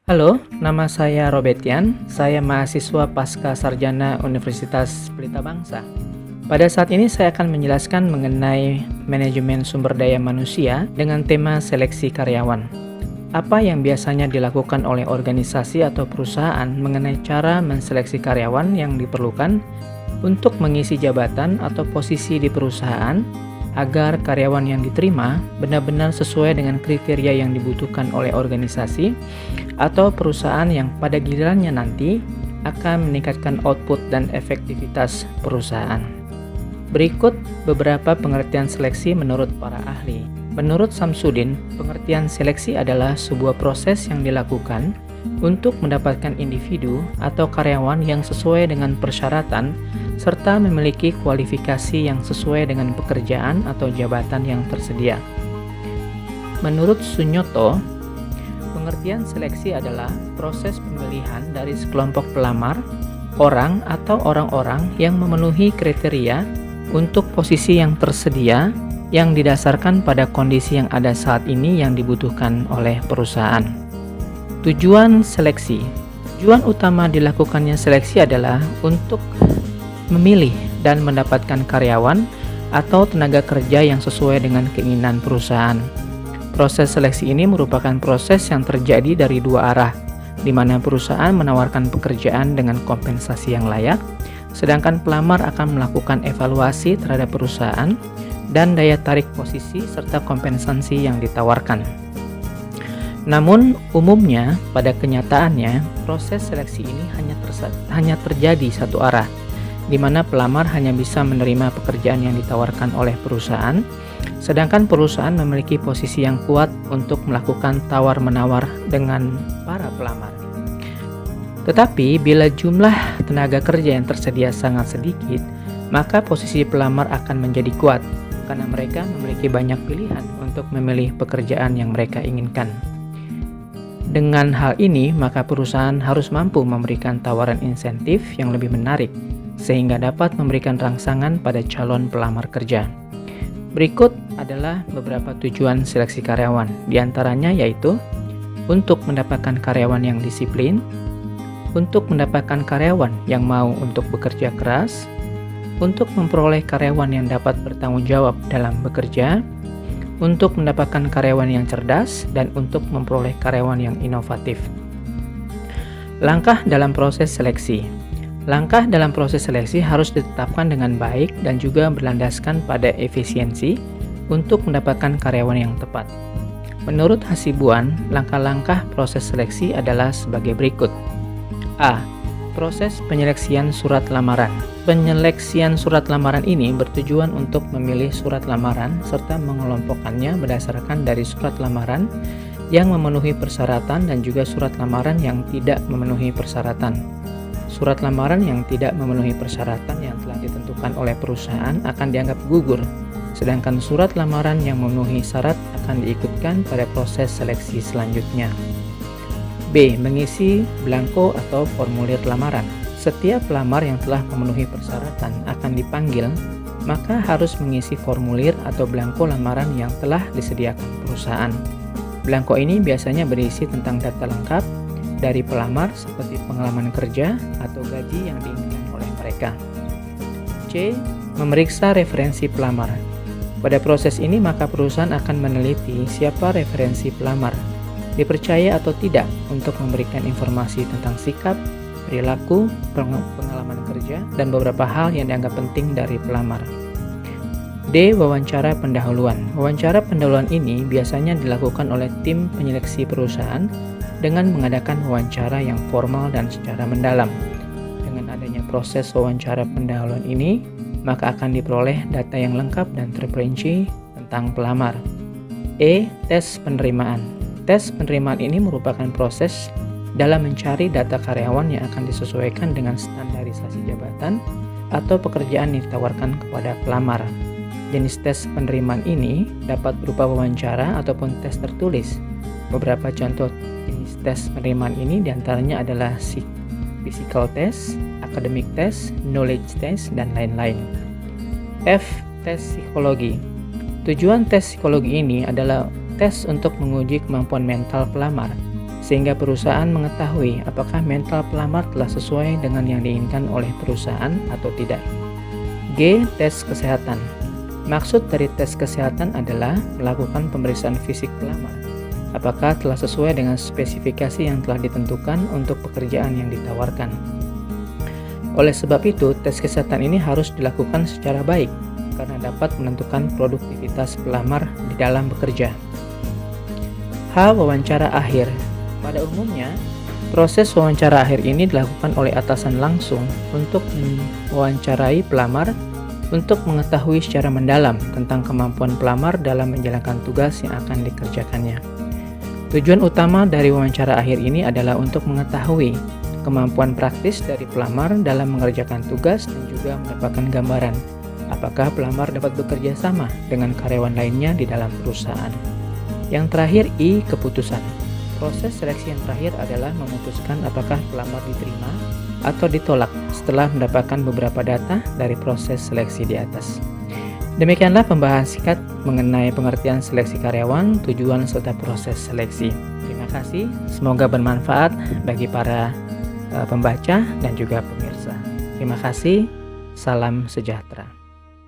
Halo, nama saya Robetian. Saya mahasiswa Pasca Sarjana Universitas Pelita Bangsa. Pada saat ini saya akan menjelaskan mengenai manajemen sumber daya manusia dengan tema seleksi karyawan. Apa yang biasanya dilakukan oleh organisasi atau perusahaan mengenai cara menseleksi karyawan yang diperlukan untuk mengisi jabatan atau posisi di perusahaan agar karyawan yang diterima benar-benar sesuai dengan kriteria yang dibutuhkan oleh organisasi atau perusahaan yang pada gilirannya nanti akan meningkatkan output dan efektivitas perusahaan. Berikut beberapa pengertian seleksi menurut para ahli. Menurut Samsudin, pengertian seleksi adalah sebuah proses yang dilakukan untuk mendapatkan individu atau karyawan yang sesuai dengan persyaratan serta memiliki kualifikasi yang sesuai dengan pekerjaan atau jabatan yang tersedia. Menurut Sunyoto, pengertian seleksi adalah proses pemilihan dari sekelompok pelamar, orang atau orang-orang yang memenuhi kriteria untuk posisi yang tersedia yang didasarkan pada kondisi yang ada saat ini yang dibutuhkan oleh perusahaan. Tujuan seleksi. Tujuan utama dilakukannya seleksi adalah untuk memilih dan mendapatkan karyawan atau tenaga kerja yang sesuai dengan keinginan perusahaan. Proses seleksi ini merupakan proses yang terjadi dari dua arah, di mana perusahaan menawarkan pekerjaan dengan kompensasi yang layak, sedangkan pelamar akan melakukan evaluasi terhadap perusahaan dan daya tarik posisi serta kompensasi yang ditawarkan. Namun, umumnya pada kenyataannya, proses seleksi ini hanya terjadi satu arah, di mana pelamar hanya bisa menerima pekerjaan yang ditawarkan oleh perusahaan, sedangkan perusahaan memiliki posisi yang kuat untuk melakukan tawar-menawar dengan para pelamar. Tetapi, bila jumlah tenaga kerja yang tersedia sangat sedikit, maka posisi pelamar akan menjadi kuat, karena mereka memiliki banyak pilihan untuk memilih pekerjaan yang mereka inginkan. Dengan hal ini, maka perusahaan harus mampu memberikan tawaran insentif yang lebih menarik, sehingga dapat memberikan rangsangan pada calon pelamar kerja. Berikut adalah beberapa tujuan seleksi karyawan, diantaranya yaitu untuk mendapatkan karyawan yang disiplin, untuk mendapatkan karyawan yang mau untuk bekerja keras, untuk memperoleh karyawan yang dapat bertanggung jawab dalam bekerja, untuk mendapatkan karyawan yang cerdas, dan untuk memperoleh karyawan yang inovatif. Langkah dalam proses seleksi. Langkah dalam proses seleksi harus ditetapkan dengan baik dan juga berlandaskan pada efisiensi untuk mendapatkan karyawan yang tepat. Menurut Hasibuan, langkah-langkah proses seleksi adalah sebagai berikut. A. Proses penyeleksian surat lamaran. Penyeleksian surat lamaran ini bertujuan untuk memilih surat lamaran serta mengelompokkannya berdasarkan dari surat lamaran yang memenuhi persyaratan dan juga surat lamaran yang tidak memenuhi persyaratan. Surat lamaran yang tidak memenuhi persyaratan yang telah ditentukan oleh perusahaan akan dianggap gugur, sedangkan surat lamaran yang memenuhi syarat akan diikutkan pada proses seleksi selanjutnya. B. Mengisi belangko atau formulir lamaran. Setiap pelamar yang telah memenuhi persyaratan akan dipanggil, maka harus mengisi formulir atau belangko lamaran yang telah disediakan perusahaan. Belangko ini biasanya berisi tentang data lengkap dari pelamar seperti pengalaman kerja atau gaji yang diinginkan oleh mereka. C. Memeriksa referensi pelamar. Pada proses ini maka perusahaan akan meneliti siapa referensi pelamar, dipercaya atau tidak untuk memberikan informasi tentang sikap, perilaku, pengalaman kerja, dan beberapa hal yang dianggap penting dari pelamar. D. Wawancara pendahuluan. Wawancara pendahuluan ini biasanya dilakukan oleh tim penyeleksi perusahaan dengan mengadakan wawancara yang formal dan secara mendalam. Dengan adanya proses wawancara pendahuluan ini, maka akan diperoleh data yang lengkap dan terperinci tentang pelamar. E. Tes penerimaan. Tes penerimaan ini merupakan proses dalam mencari data karyawan yang akan disesuaikan dengan standarisasi jabatan atau pekerjaan yang ditawarkan kepada pelamar. Jenis tes penerimaan ini dapat berupa wawancara ataupun tes tertulis. Beberapa contoh jenis tes penerimaan ini diantaranya adalah physical test, academic test, knowledge test, dan lain-lain. F. Tes psikologi. Tujuan tes psikologi ini adalah tes untuk menguji kemampuan mental pelamar, sehingga perusahaan mengetahui apakah mental pelamar telah sesuai dengan yang diinginkan oleh perusahaan atau tidak. G. Tes kesehatan. Maksud dari tes kesehatan adalah melakukan pemeriksaan fisik pelamar. Apakah telah sesuai dengan spesifikasi yang telah ditentukan untuk pekerjaan yang ditawarkan. Oleh sebab itu, tes kesehatan ini harus dilakukan secara baik karena dapat menentukan produktivitas pelamar di dalam bekerja. H. Wawancara akhir. Pada umumnya, proses wawancara akhir ini dilakukan oleh atasan langsung untuk mewawancarai pelamar untuk mengetahui secara mendalam tentang kemampuan pelamar dalam menjalankan tugas yang akan dikerjakannya. Tujuan utama dari wawancara akhir ini adalah untuk mengetahui kemampuan praktis dari pelamar dalam mengerjakan tugas dan juga mendapatkan gambaran apakah pelamar dapat bekerja sama dengan karyawan lainnya di dalam perusahaan. Yang terakhir, I. Keputusan. Proses seleksi yang terakhir adalah memutuskan apakah pelamar diterima atau ditolak setelah mendapatkan beberapa data dari proses seleksi di atas. Demikianlah pembahasan singkat mengenai pengertian seleksi karyawan, tujuan serta proses seleksi. Terima kasih, semoga bermanfaat bagi para pembaca dan juga pemirsa. Terima kasih, salam sejahtera.